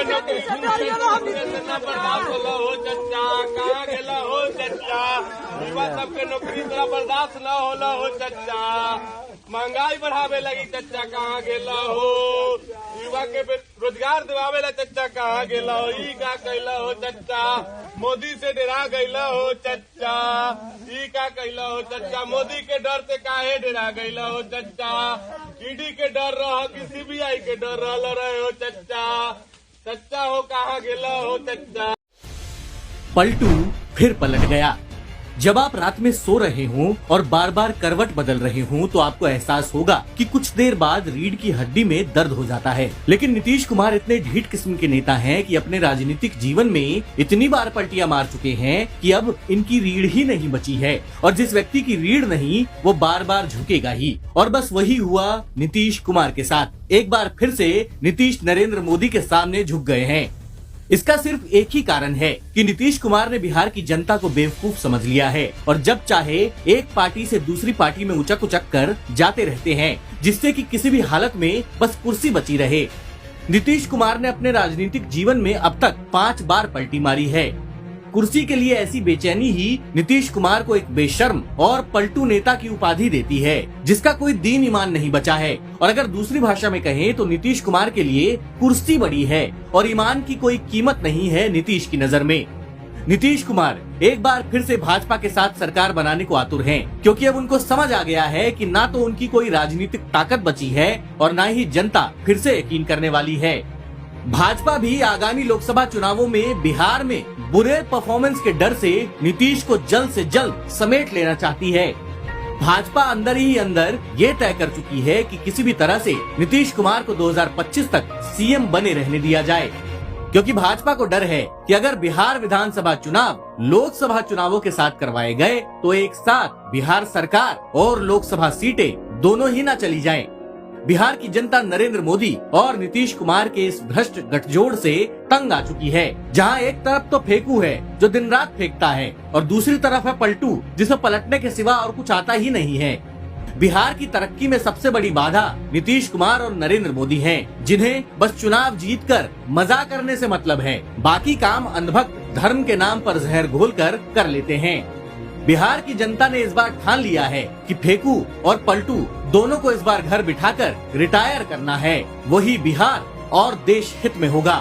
नौकरी बर्दाश्त हो चच्चा, कहाँ गेला हो चच्चा, युवा सबके नौकरी तोरा बर्दाश्त न होला हो चच्चा, महंगाई बढ़ावे लगी चच्चा, कहाँ गेला हो, युवा के रोजगार दिवावे ला चच्चा, कहाँ गेला हो, ई का कैला हो चच्चा, मोदी से डरा गईला हो चच्चा, ई का कैला हो चच्चा, मोदी के डर से काहे डरा गईला हो चच्चा, ईडी के डर रह कि सीबीआई के डर रहे हो चच्चा, चच्चा हो कहाँ गेला हो चच्चा। पलटू फिर पलट गया। जब आप रात में सो रहे हों और बार बार करवट बदल रहे हों तो आपको एहसास होगा कि कुछ देर बाद रीढ़ की हड्डी में दर्द हो जाता है। लेकिन नीतीश कुमार इतने ढीठ किस्म के नेता हैं कि अपने राजनीतिक जीवन में इतनी बार पलटियां मार चुके हैं कि अब इनकी रीढ़ ही नहीं बची है और जिस व्यक्ति की रीढ़ नहीं वो बार बार झुकेगा ही। और बस वही हुआ नीतीश कुमार के साथ। एक बार फिर से नीतीश नरेंद्र मोदी के सामने झुक गए हैं। इसका सिर्फ एक ही कारण है कि नीतीश कुमार ने बिहार की जनता को बेवकूफ समझ लिया है और जब चाहे एक पार्टी से दूसरी पार्टी में उचक उचक कर जाते रहते हैं, जिससे कि किसी भी हालत में बस कुर्सी बची रहे। नीतीश कुमार ने अपने राजनीतिक जीवन में अब तक 5 बार पलटी मारी है। कुर्सी के लिए ऐसी बेचैनी ही नीतीश कुमार को एक बेशर्म और पलटू नेता की उपाधि देती है, जिसका कोई दीन ईमान नहीं बचा है। और अगर दूसरी भाषा में कहें तो नीतीश कुमार के लिए कुर्सी बड़ी है और ईमान की कोई कीमत नहीं है नीतीश की नजर में। नीतीश कुमार एक बार फिर से भाजपा के साथ सरकार बनाने को आतुर हैं, क्योंकि अब उनको समझ आ गया है कि ना तो उनकी कोई राजनीतिक ताकत बची है और ना ही जनता फिर से यकीन करने वाली है। भाजपा भी आगामी लोकसभा चुनावों में बिहार में बुरे परफॉर्मेंस के डर से नीतीश को जल्द से जल्द समेट लेना चाहती है। भाजपा अंदर ही अंदर ये तय कर चुकी है कि किसी भी तरह से नीतीश कुमार को 2025 तक सीएम बने रहने दिया जाए, क्योंकि भाजपा को डर है कि अगर बिहार विधानसभा चुनाव लोकसभा चुनावों के साथ करवाए गए तो एक साथ बिहार सरकार और लोकसभा सीटें दोनों ही न चली जाएं। बिहार की जनता नरेंद्र मोदी और नीतीश कुमार के इस भ्रष्ट गठजोड़ से तंग आ चुकी है, जहां एक तरफ तो फेंकू है जो दिन रात फेंकता है और दूसरी तरफ है पलटू जिसे पलटने के सिवा और कुछ आता ही नहीं है। बिहार की तरक्की में सबसे बड़ी बाधा नीतीश कुमार और नरेंद्र मोदी हैं, जिन्हें बस चुनाव जीतकर मजा करने से मतलब है, बाकी काम अंधभक्त धर्म के नाम पर जहर घोलकर कर लेते हैं। बिहार की जनता ने इस बार ठान लिया है कि फेंकू और पलटू दोनों को इस बार घर बिठाकर रिटायर करना है। वही बिहार और देश हित में होगा।